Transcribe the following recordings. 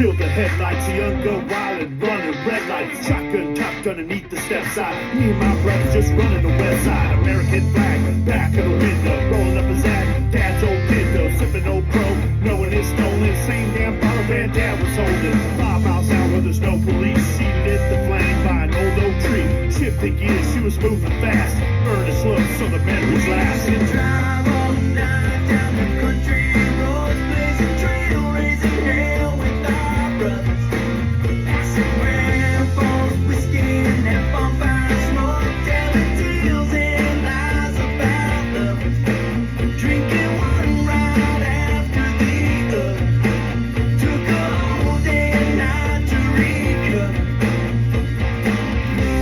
Kill the headlights, the young go wild and running red lights. Shotgun tucked underneath the step side. Me and my brothers just running the west side. American flag, back of the window. Rolling up his ad, dad's old window. Sipping old pro, knowing it's stolen. Same damn bottle granddad was holding. 5 miles out where there's no police. Seated in the flame by an old oak tree. Shifting gears, she was moving fast. Burn it slow so the memories last. And drive all night down the country roads, blazing trail, raising hell with our brothers. Passing grandpa's whiskey and that bonfire smoke, telling tales and lies about love. Drinking one right after the other. Took a whole day and night to recover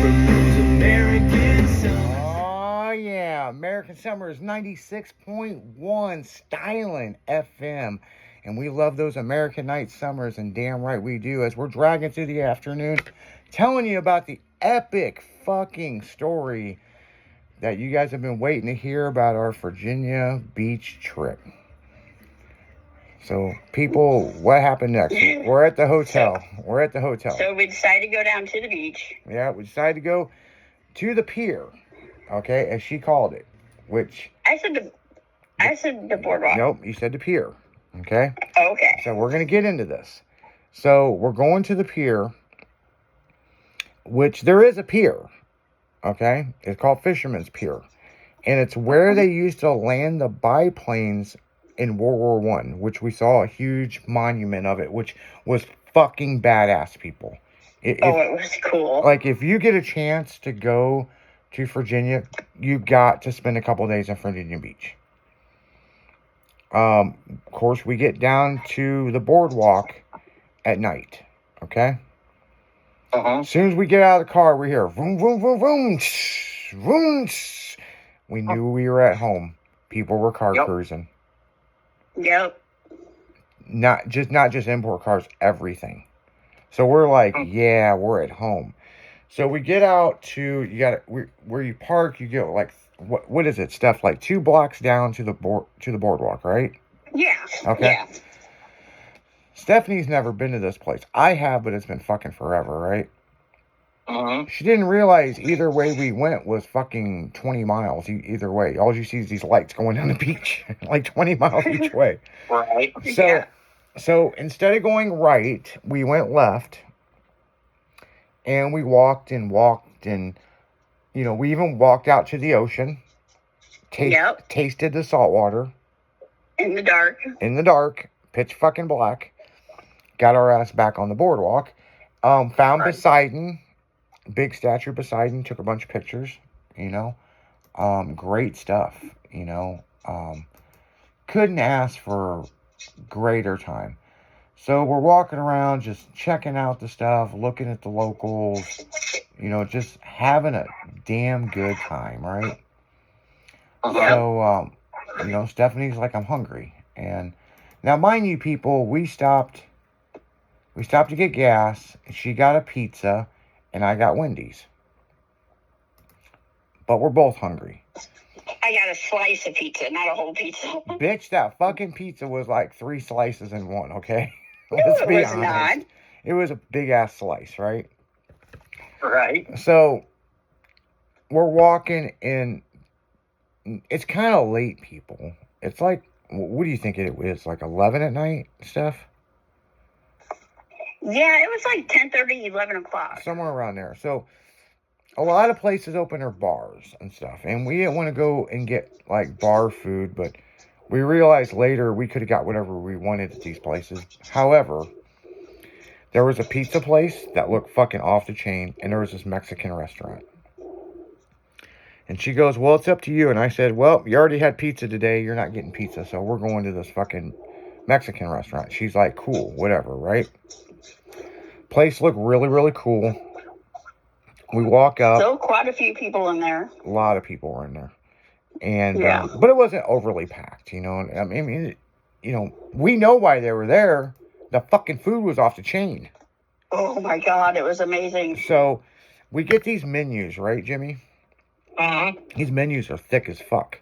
from those American summers. Oh yeah, American Summer is 96.1 Styling FM. And we love those American Night Summers, and damn right we do, as we're dragging through the afternoon, telling you about the epic fucking story that you guys have been waiting to hear about our Virginia Beach trip. So, people, what happened next? We're at the hotel. So we decided to go down to the beach. Yeah, we decided to go to the pier, okay, as she called it, which... I said the boardwalk. Nope, you said the pier, okay? Okay. So we're going to get into this. So we're going to the pier, which there is a pier, okay? It's called Fisherman's Pier. And it's where they used to land the biplanes in World War I, which we saw a huge monument of it, which was fucking badass, people. It was cool. Like, if you get a chance to go to Virginia, you got to spend a couple days in Virginia Beach. Of course, we get down to the boardwalk at night, okay? As soon as we get out of the car, we hear vroom, vroom, vroom, vroom, tsh, vroom, tsh. We knew we were at home. People were car cruising. Yep. Not just import cars, everything. So we're like, yeah, we're at home. So we get out to where you park. You go like what is it, Steph? Like 2 blocks down to the boardwalk, right? Yeah. Okay. Yeah. Stephanie's never been to this place. I have, but it's been fucking forever, right? She didn't realize either way we went was fucking 20 miles either way. All you see is these lights going down the beach, like 20 miles each way. Right. So instead of going right, we went left. And we walked and, you know, we even walked out to the ocean. Tasted the salt water. In the dark. Pitch fucking black. Got our ass back on the boardwalk. Found Poseidon. Big statue of Poseidon. Took a bunch of pictures, you know. Great stuff, you know. Couldn't ask for greater time. So we're walking around, just checking out the stuff, looking at the locals, you know, just having a damn good time, right? So, you know, Stephanie's like, I'm hungry. And now, mind you, people, we stopped to get gas. She got a pizza, and I got Wendy's. But we're both hungry. I got a slice of pizza, not a whole pizza. Bitch, that fucking pizza was like 3 slices in one, okay? Let's be honest. Not. It was a big ass slice, right? Right. So we're walking in. It's kind of late, people. It's like, what do you think it is? Like 11 at night, Steph? Yeah, it was like 10:30, 11 o'clock. Somewhere around there. So a lot of places open their bars and stuff. And we didn't want to go and get like bar food, but we realized later we could have got whatever we wanted at these places. However, there was a pizza place that looked fucking off the chain, and there was this Mexican restaurant. And she goes, well, it's up to you. And I said, well, you already had pizza today. You're not getting pizza, so we're going to this fucking Mexican restaurant. She's like, cool, whatever, right? Place looked really, really cool. We walk up. So quite a few people in there. A lot of people were in there. And but it wasn't overly packed, you know. I mean, you know, we know why they were there. The fucking food was off the chain. Oh my God, it was amazing. So we get these menus, right, Jimmy? These menus are thick as fuck,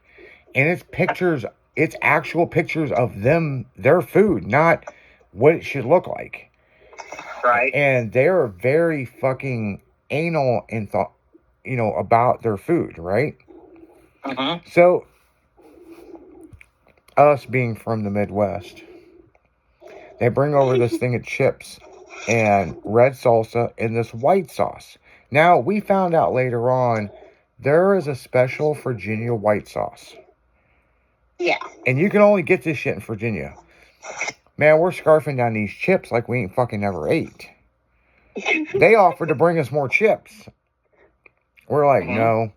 and it's actual pictures of them, their food, not what it should look like. Right. And they're very fucking anal in thought, about their food, right? Mm-hmm. So, us being from the Midwest, they bring over this thing of chips and red salsa and this white sauce. Now, we found out later on there is a special Virginia white sauce. Yeah. And you can only get this shit in Virginia. Man, we're scarfing down these chips like we ain't fucking never ate. They offered to bring us more chips. We're like, no.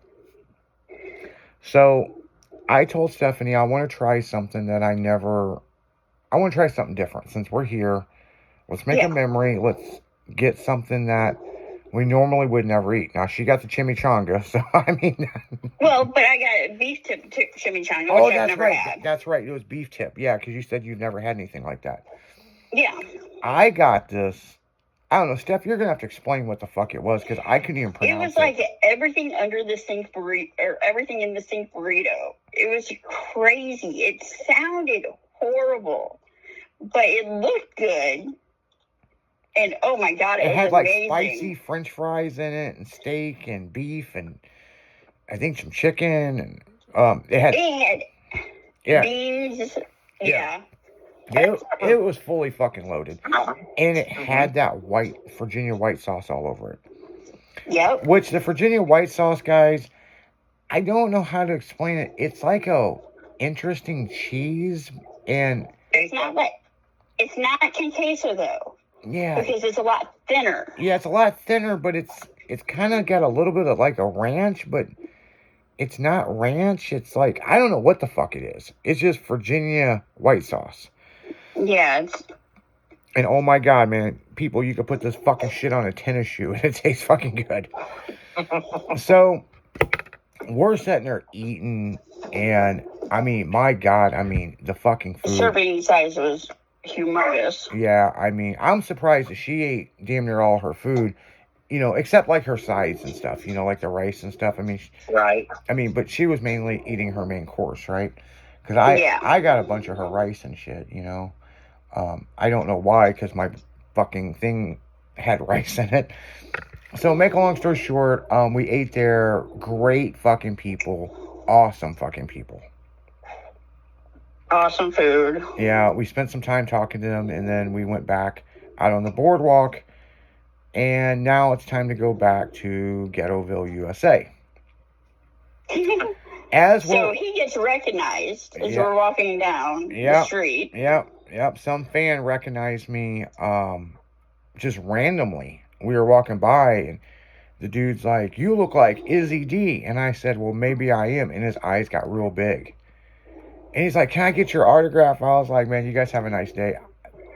So, I told Stephanie I want to try something that I want to try something different. Since we're here, let's make a memory. Let's get something that we normally would never eat. Now, she got the chimichanga, so I mean... Well, but I got a beef tip chimichanga, Oh, which I've that's never right. had. That's right. It was beef tip. Yeah, because you said you've never had anything like that. Yeah. I got this... I don't know, Steph, you're going to have to explain what the fuck it was, because I couldn't even It pronounce was like everything under the sink burrito, or everything in the sink burrito. It was crazy. It sounded horrible, but it looked good. And oh my God, it was had like amazing. spicy French fries in it, and steak, and beef, and I think some chicken, and it had beans. Yeah. It was fully fucking loaded, and it had that white Virginia white sauce all over it. Yep. Which the Virginia white sauce, guys, I don't know how to explain it. It's like a interesting cheese, and it's not queso though. Yeah. Because it's a lot thinner. Yeah, it's a lot thinner, but it's kind of got a little bit of like a ranch, but it's not ranch. It's like, I don't know what the fuck it is. It's just Virginia white sauce. Yeah. And oh my God, man, people, you could put this fucking shit on a tennis shoe and it tastes fucking good. So, we're sitting there eating, and I mean, my God, the fucking food. The serving size was humongous. Yeah, I'm surprised that she ate damn near all her food, except like her sides and stuff, like the rice and stuff. Right. But she was mainly eating her main course, right? Because I got a bunch of her rice and shit, I don't know why, because my fucking thing had rice in it. So, make a long story short, we ate there. Great fucking people. Awesome fucking people. Awesome food. Yeah, we spent some time talking to them, and then we went back out on the boardwalk, and now it's time to go back to Ghettoville, USA. So he gets recognized as we're walking down the street. Yep. Some fan recognized me just randomly. We were walking by, and the dude's like, "You look like Izzy D." And I said, "Well, maybe I am." And his eyes got real big. And he's like, "Can I get your autograph?" I was like, "Man, you guys have a nice day."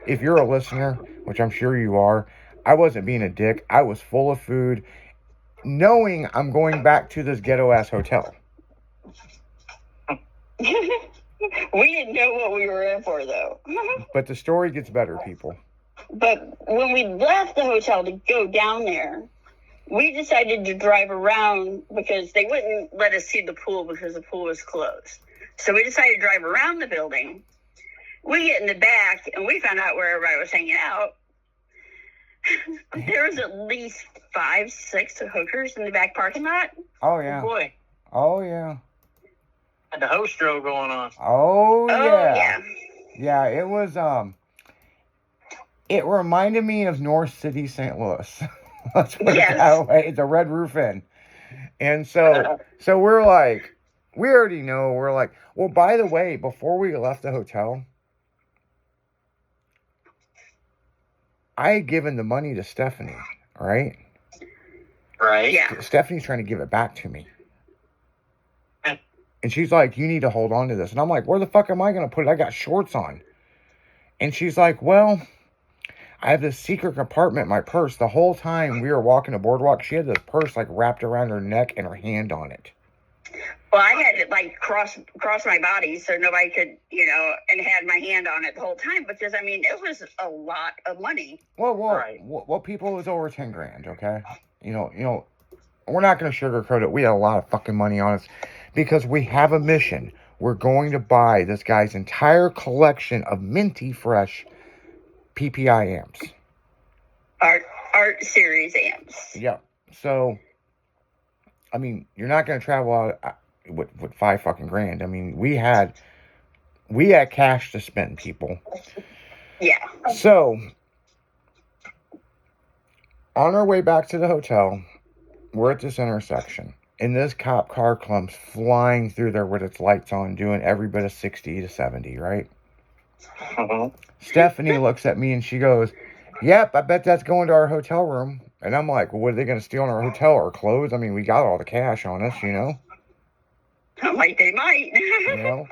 If you're a listener, which I'm sure you are, I wasn't being a dick. I was full of food, knowing I'm going back to this ghetto-ass hotel. We didn't know what we were in for, though. But the story gets better, people. But when we left the hotel to go down there, we decided to drive around because they wouldn't let us see the pool because the pool was closed. So we decided to drive around the building. We get in the back, and we found out where everybody was hanging out. There was at least 5-6 hookers in the back parking lot. Oh, yeah. Oh, boy. Oh, yeah. Had the hostro going on. Oh, yeah. Oh, yeah. Yeah, it was, it reminded me of North City, St. Louis. Let's put it that way. The Red Roof Inn. And so we're like, we already know. We're like, well, by the way, before we left the hotel, I had given the money to Stephanie, right? Right. Yeah. Stephanie's trying to give it back to me. And she's like, you need to hold on to this. And I'm like, where the fuck am I going to put it? I got shorts on. And she's like, well, I have this secret compartment in my purse. The whole time we were walking the boardwalk, she had this purse like wrapped around her neck and her hand on it. Well, I had it like cross my body so nobody could, and had my hand on it the whole time because, it was a lot of money. Well, right. Well, people, it was over $10,000, okay? We're not going to sugarcoat it. We had a lot of fucking money on us because we have a mission. We're going to buy this guy's entire collection of minty fresh PPI amps. Art series amps. Yeah. So, I mean, you're not going to travel out with $5 I mean, we had cash to spend, people. Yeah. So, on our way back to the hotel, we're at this intersection, and this cop car comes flying through there with its lights on, doing every bit of 60 to 70, right? Stephanie looks at me and she goes, "Yep, I bet that's going to our hotel room." And I'm like, "Well, what are they going to steal in our hotel? Our clothes? I mean, we got all the cash on us, you know?" I'm like, they might. You know?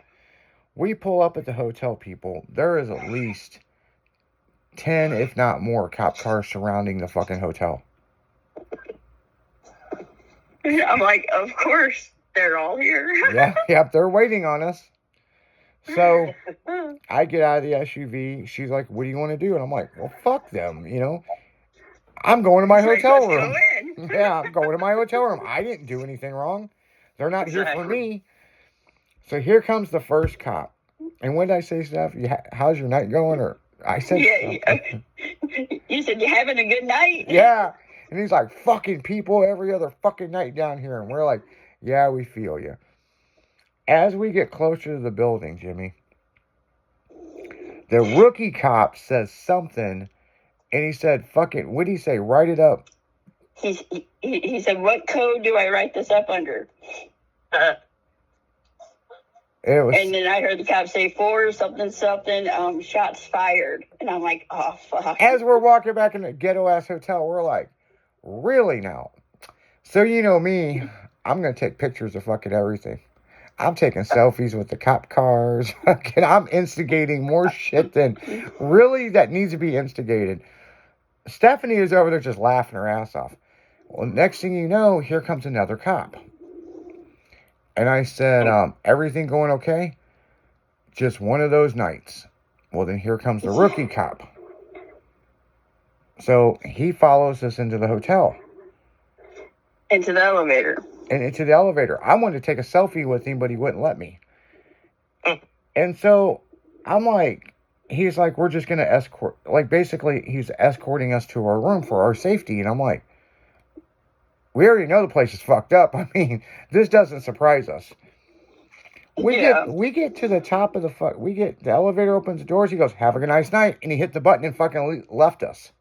We pull up at the hotel, people. There is at least 10, if not more, cop cars surrounding the fucking hotel. I'm like, of course, they're all here. Yep, they're waiting on us. So I get out of the SUV. She's like, "What do you want to do?" And I'm like, "Well, fuck them, you know. I'm going to my hotel room." Go in. Yeah, I'm going to my hotel room. I didn't do anything wrong. They're not here for me. So here comes the first cop. And when did I say stuff? How's your night going? Or I said, yeah. You said, "You having a good night?" Yeah. And he's like, "Fucking people every other fucking night down here." And we're like, "Yeah, we feel you." As we get closer to the building, Jimmy, the rookie cop says something, and he said, "Fucking," what did he say? "Write it up." He said, "What code do I write this up under?" And then I heard the cop say, "4 something, shots fired." And I'm like, oh, fuck. As we're walking back in the ghetto-ass hotel, we're like, really now? So you know me, I'm going to take pictures of fucking everything. I'm taking selfies with the cop cars. I'm instigating more shit than really that needs to be instigated. Stephanie is over there just laughing her ass off. Well, next thing you know, here comes another cop. And I said, "Everything going okay?" "Just one of those nights." Well, then here comes the rookie cop. So he follows us into the hotel. Into the elevator. And into the elevator. I wanted to take a selfie with him, but he wouldn't let me. And so I'm like, he's like, "We're just going to escort." Like, basically, he's escorting us to our room for our safety. And I'm like, we already know the place is fucked up. I mean, this doesn't surprise us. We get to the top of the elevator opens the doors. He goes, "Have a nice night." And he hit the button and fucking left us.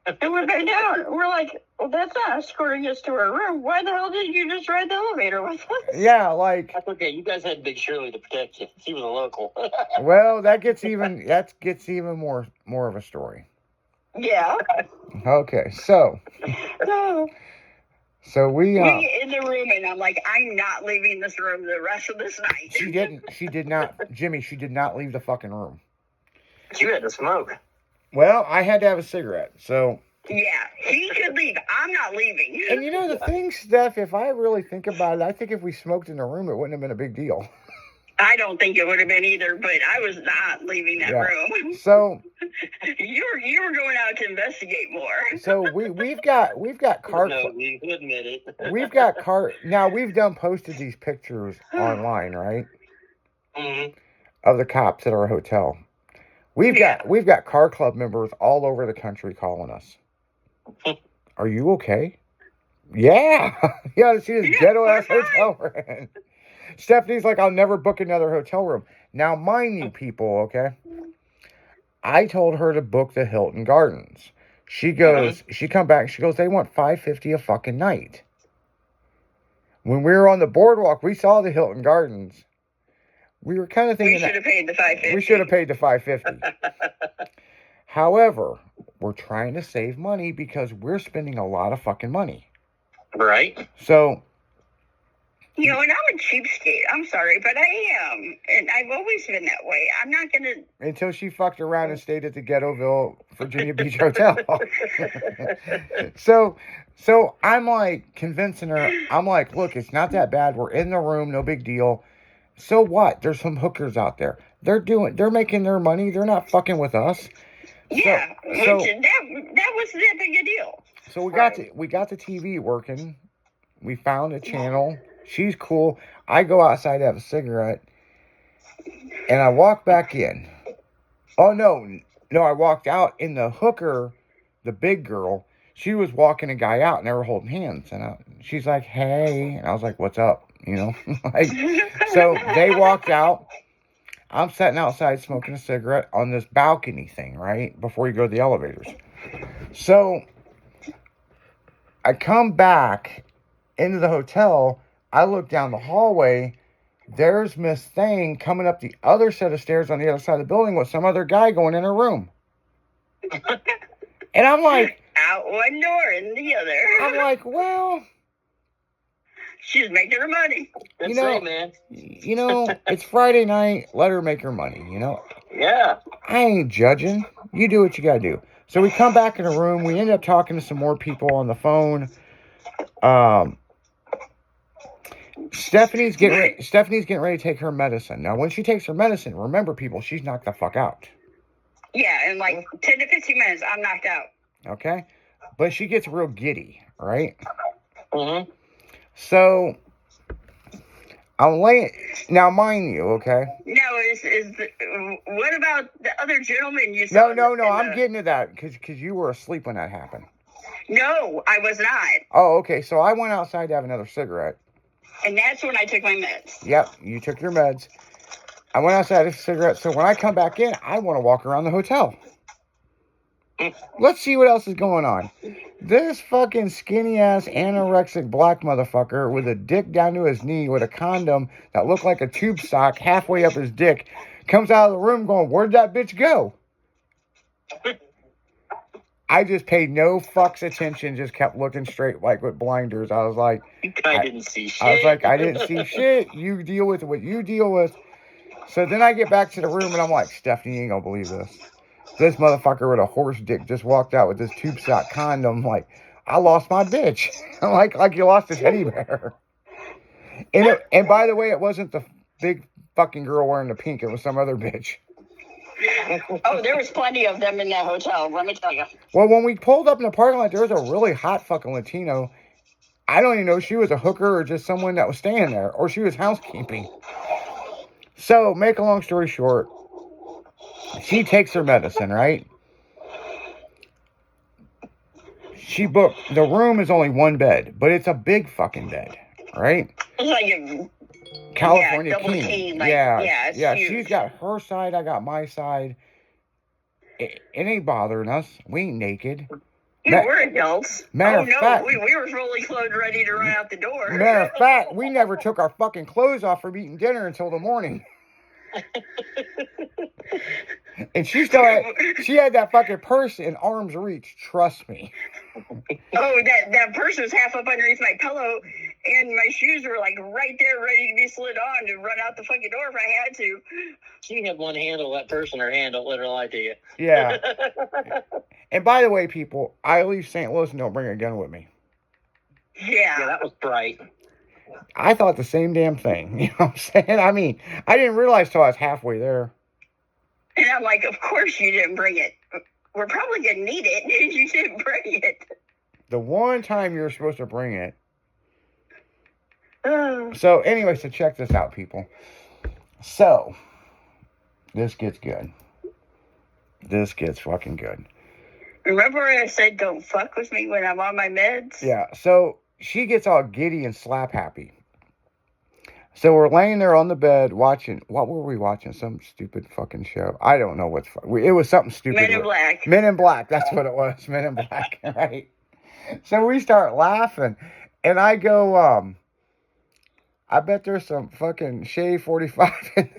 And we're back down. We're like, "Well, that's not escorting us to our room. Why the hell did you just ride the elevator with us?" Yeah, like. That's okay. You guys had Big Shirley to protect you. She was a local. Well, that gets even more of a story. Yeah. Okay, so we get in the room and I'm like, I'm not leaving this room the rest of this night. She did not, Jimmy, she did not leave the fucking room. You had to smoke. Well, I had to have a cigarette, so. Yeah, he could leave. I'm not leaving. And you know the thing, Steph, if I really think about it, I think if we smoked in the room, it wouldn't have been a big deal. I don't think it would have been either, but I was not leaving that room. So you were going out to investigate more. So we've got cart. No, we admit it. We've got cart. Now we've posted these pictures online, right? Mm-hmm. Of the cops at our hotel. We've got car club members all over the country calling us. "Are you okay?" Yeah. You ought to see this ghetto ass hotel we're in. Stephanie's like, "I'll never book another hotel room." Now, mind you, people, okay? I told her to book the Hilton Gardens. She goes, she come back, she goes, "They want $550 a fucking night." When we were on the boardwalk, we saw the Hilton Gardens. We were kind of thinking we should have paid the $550. We should have paid the $550. However, we're trying to save money because we're spending a lot of fucking money. Right. So. You know, and I'm a cheapskate. I'm sorry, but I am. And I've always been that way. I'm not going to... Until she fucked around and stayed at the Ghettoville, Virginia Beach Hotel. So I'm like convincing her. I'm like, "Look, it's not that bad. We're in the room. No big deal. So what? There's some hookers out there. They're making their money. They're not fucking with us." Yeah. So that was that big a deal. So we got the TV working. We found a channel. She's cool. I go outside to have a cigarette, and I walk back in. Oh, no, I walked out, and the hooker the big girl, she was walking a guy out and they were holding hands. And she's like, hey. And I was like, what's up? You know? Like, so they walked out. I'm sitting outside smoking a cigarette on this balcony thing, right? Before you go to the elevators. So I come back into the hotel. I look down the hallway. There's Miss Thing coming up the other set of stairs on the other side of the building with some other guy going in her room. And I'm like, out one door and the other. I'm like, well, She's making her money. That's You know- right, man. you know, it's Friday night. Let her make her money, you know. Yeah. I ain't judging. You do what you gotta do. So we come back in the room. We end up talking to some more people on the phone. Stephanie's getting ready to take her medicine. Now, when she takes her medicine, remember, people, she's knocked the fuck out. Yeah, in like 10 to 15 minutes, I'm knocked out. Okay, but she gets real giddy, right? Mm-hmm. So I'm laying now, mind you, okay. No, what about the other gentleman you saw? No. in I'm the- getting to that because you were asleep when that happened. No, I was not. Oh, okay. So I went outside to have another cigarette. And that's when I took my meds. Yep, you took your meds. I went outside to have a cigarette. So when I come back in, I want to walk around the hotel. Let's see what else is going on. This fucking skinny ass anorexic black motherfucker with a dick down to his knee with a condom that looked like a tube sock halfway up his dick comes out of the room going, where'd that bitch go? I just paid no fucks attention, just kept looking straight like with blinders. I was like, I didn't see shit. I was like, I didn't see shit. You deal with what you deal with. So then I get back to the room and I'm like, Stephanie, you ain't gonna believe this. This motherfucker with a horse dick just walked out with this tube sock condom. Like, I lost my bitch. I'm like you lost a teddy bear. And by the way, it wasn't the big fucking girl wearing the pink. It was some other bitch. Oh, there was plenty of them in that hotel, let me tell you. Well, when we pulled up in the parking lot, there was a really hot fucking Latino. I don't even know if she was a hooker or just someone that was staying there, or she was housekeeping. So, make a long story short, she takes her medicine, right? She booked, the room is only one bed, but it's a big fucking bed, right? It's like a California double king. king, like, yeah, it's huge. she's got her side, I got my side. It ain't bothering us. We ain't naked. Yeah, we're adults. Matter Oh, of no, fact- we were fully clothed, ready to run out the door. Matter of fact, we never took our fucking clothes off from eating dinner until the morning. And she still had that fucking purse in arm's reach. Trust me. Oh, that purse was half up underneath my pillow, and my shoes were like right there, ready to be slid on to run out the fucking door if I had to. She had one handle, that person, her hand, don't let her lie to you. Yeah. And by the way, people, I leave St. Louis and don't bring a gun with me. Yeah, Yeah. that was bright. I thought the same damn thing. You know what I'm saying? I mean, I didn't realize till I was halfway there. And I'm like, of course you didn't bring it. We're probably going to need it. You didn't bring it. The one time you're supposed to bring it. Oh. So, anyway, so check this out, people. So, this gets good. This gets fucking good. Remember when I said don't fuck with me when I'm on my meds? Yeah, so she gets all giddy and slap happy. So we're laying there on the bed watching, what were we watching? Some stupid fucking show. I don't know what's, it was something stupid. Men in Black. Men in Black, that's what it was. Men in Black, right? So we start laughing, and I go, I bet there's some fucking Shea 45 in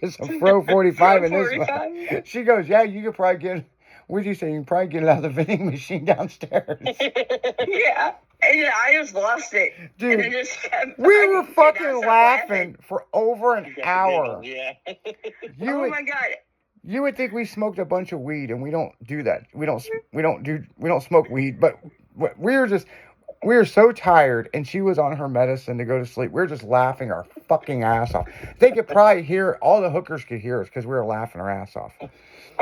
there's some Fro 45 in this 45? one. She goes, yeah, you could probably get, what'd you say? You can probably get it out of the vending machine downstairs. Yeah. And I just lost it. Dude, and it just kept we were I fucking stopped laughing for over an You got the hour. giggles, yeah. You Oh would, my God. you would think we smoked a bunch of weed, and we don't do that. We don't smoke weed, but we were so tired, and she was on her medicine to go to sleep. We were just laughing our fucking ass off. They could probably hear, all the hookers could hear us because we were laughing our ass off.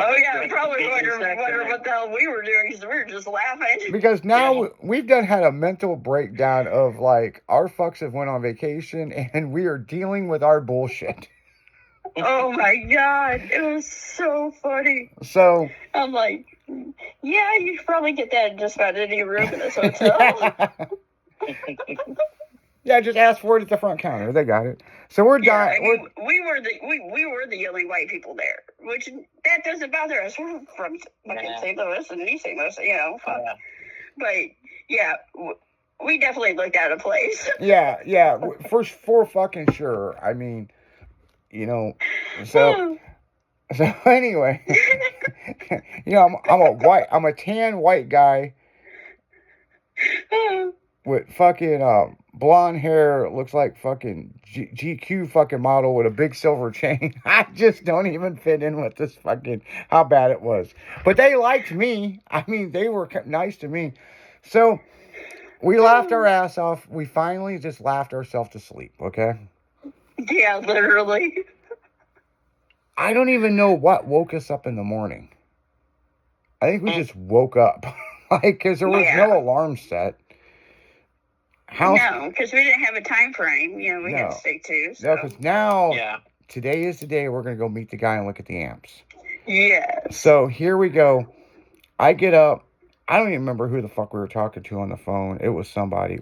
Oh yeah, I probably wondering what the hell we were doing because we were just laughing. Because now we've had a mental breakdown of like our fucks have went on vacation and we are dealing with our bullshit. Oh my God, it was so funny. So I'm like, Yeah, you should probably get that in just about any room in this hotel. Yeah, just ask for it at the front counter. They got it. So we're Yeah, I dying. mean, we were the only white people there, which that doesn't bother us. We're from fucking St. Louis and East St. Louis, fuck. Yeah. But yeah, we definitely looked out of place. Yeah, for fucking sure. I mean, so anyway, I'm a tan white guy with fucking blonde hair, looks like fucking GQ fucking model with a big silver chain. I just don't even fit in with this fucking how bad it was. But they liked me. I mean, they were nice to me. So we laughed our ass off. We finally just laughed ourselves to sleep. Okay. Yeah, literally. I don't even know what woke us up in the morning. I think we just woke up, because there was no alarm set. No, because we didn't have a time frame. We had to stick to. So. No, because now, today is the day we're going to go meet the guy and look at the amps. Yes. So here we go. I get up. I don't even remember who the fuck we were talking to on the phone. It was somebody.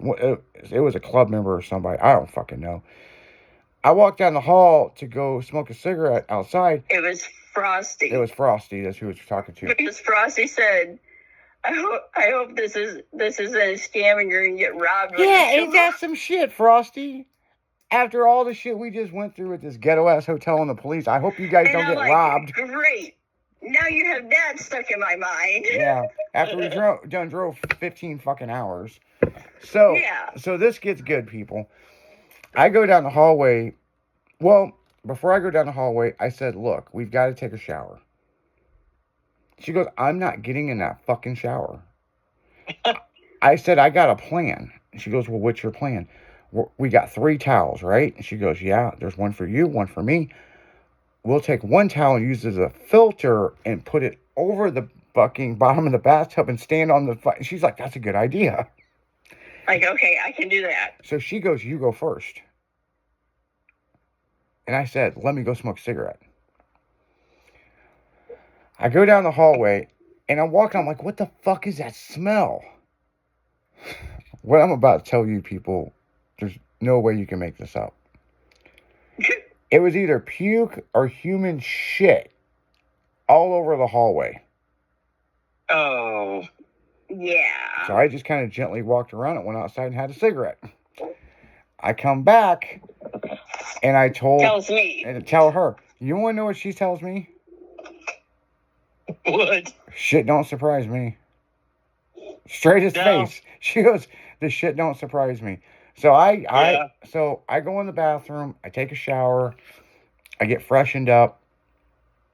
It was a club member or somebody. I don't fucking know. I walked down the hall to go smoke a cigarette outside. It was Frosty. It was Frosty. That's who I was talking to. Because Frosty said, I hope this isn't a scam and you're going to get robbed. Yeah, ain't that some shit, Frosty? After all the shit we just went through with this ghetto-ass hotel and the police, I hope you guys don't get robbed. Great. Now you have that stuck in my mind. Yeah. After we drove 15 fucking hours. So this gets good, people. I go down the hallway. Well, before I go down the hallway, I said, look, we've got to take a shower. She goes, I'm not getting in that fucking shower. I said, I got a plan. She goes, well, what's your plan? We got 3 towels, right? And she goes, yeah, there's one for you, one for me. We'll take one towel and use it as a filter and put it over the fucking bottom of the bathtub and stand on the... She's like, that's a good idea. Like, okay, I can do that. So she goes, you go first. And I said, let me go smoke a cigarette. I go down the hallway, and I'm walking, I'm like, what the fuck is that smell? What I'm about to tell you, people, there's no way you can make this up. It was either puke or human shit all over the hallway. Oh. Yeah. So I just kind of gently walked around and went outside and had a cigarette. I come back, and I tell her, you want to know what she tells me? What? Shit don't surprise me. Straight as face. She goes, this shit don't surprise me. So I go in the bathroom, I take a shower, I get freshened up.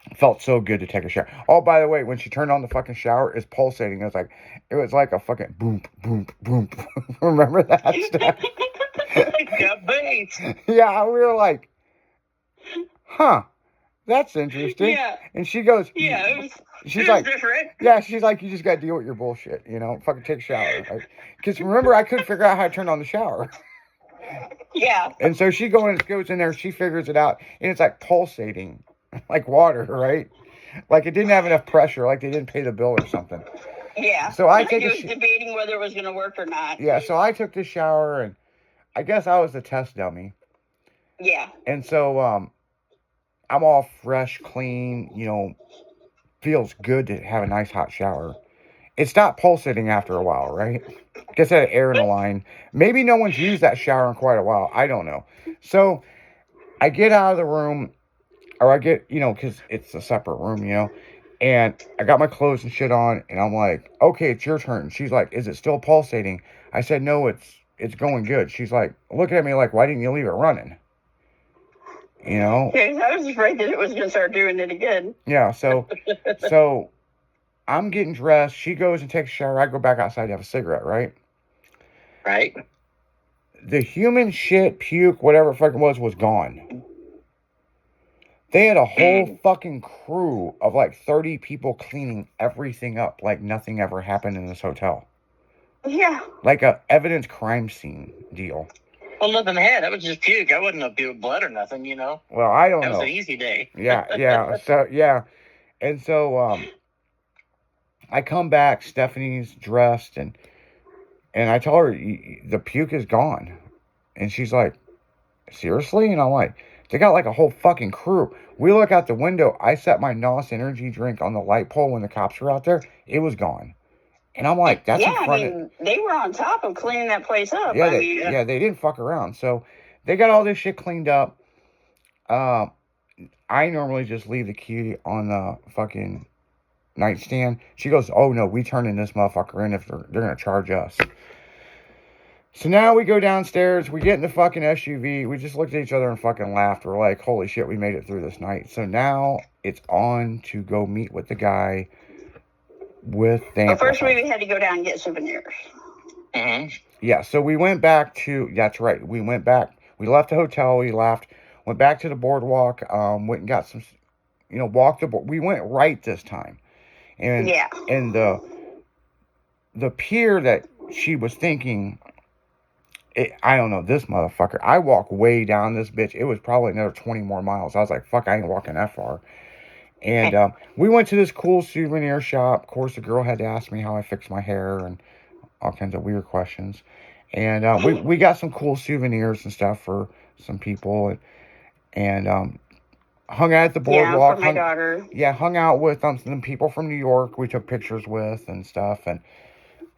It felt so good to take a shower. Oh, by the way, when she turned on the fucking shower, it's pulsating. It was like a fucking boom, boom, boom. Remember that stuff? Got bait. Yeah, we were like, huh. That's interesting. Yeah. And she goes, yeah, it was like, different. Yeah, she's like, you just got to deal with your bullshit, fucking take a shower. Because remember, I couldn't figure out how to turn on the shower. Yeah. And so she goes in there, she figures it out, and it's like pulsating, like water, right? Like it didn't have enough pressure, like they didn't pay the bill or something. Yeah. So I was debating whether it was going to work or not. Yeah, so I took the shower, and I guess I was the test dummy. Yeah. And so, I'm all fresh, clean, feels good to have a nice hot shower. It stopped pulsating after a while, right? Guess I had air in the line. Maybe no one's used that shower in quite a while. I don't know. So I get out of the room, or I get, because it's a separate room, and I got my clothes and shit on, and I'm like, okay, it's your turn. She's like, is it still pulsating? I said, no, it's going good. She's like, looking at me like, why didn't you leave it running? Yeah, I was afraid that it was going to start doing it again. Yeah, so I'm getting dressed. She goes and takes a shower. I go back outside to have a cigarette, right? Right. The human shit, puke, whatever it fucking was gone. They had a whole fucking crew of like 30 people cleaning everything up like nothing ever happened in this hotel. Yeah. Like a evidence crime scene deal. Well, nothing had. That was just puke. I wouldn't have puked blood or nothing, Well, I don't know. That was an easy day. Yeah. So, yeah. And so, I come back, Stephanie's dressed, and I tell her the puke is gone, and she's like, seriously? And I'm like, they got like a whole fucking crew. We look out the window. I set my NOS energy drink on the light pole when the cops were out there. It was gone. And I'm like, that's in front of... they were on top of cleaning that place up. Yeah, they didn't fuck around. So they got all this shit cleaned up. I normally just leave the key on the fucking nightstand. She goes, oh no, we turning this motherfucker in if they're gonna charge us. So now we go downstairs, we get in the fucking SUV, we just looked at each other and fucking laughed. We're like, holy shit, we made it through this night. So now it's on to go meet with the guy with the... But first we had to go down and get souvenirs. Mm-hmm. Yeah, so we went back to... That's right, we went back. We left the hotel, we left, went back to the boardwalk, went and got some... walked the board. We went right this time. And, yeah. And the pier that she was thinking... I don't know, this motherfucker. I walked way down this bitch. It was probably another 20 more miles. I was like, fuck, I ain't walking that far. And we went to this cool souvenir shop. Of course, the girl had to ask me how I fix my hair and all kinds of weird questions. And we got some cool souvenirs and stuff for some people. And hung out at the boardwalk. Yeah, for my daughter. Yeah, hung out with some people from New York we took pictures with and stuff. And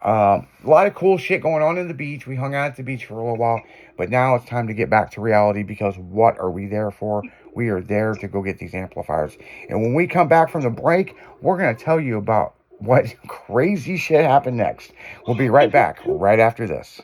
a lot of cool shit going on in the beach. We hung out at the beach for a little while, but now it's time to get back to reality, because what are we there for? We are there to go get these amplifiers. And when we come back from the break, we're going to tell you about what crazy shit happened next. We'll be right back right after this.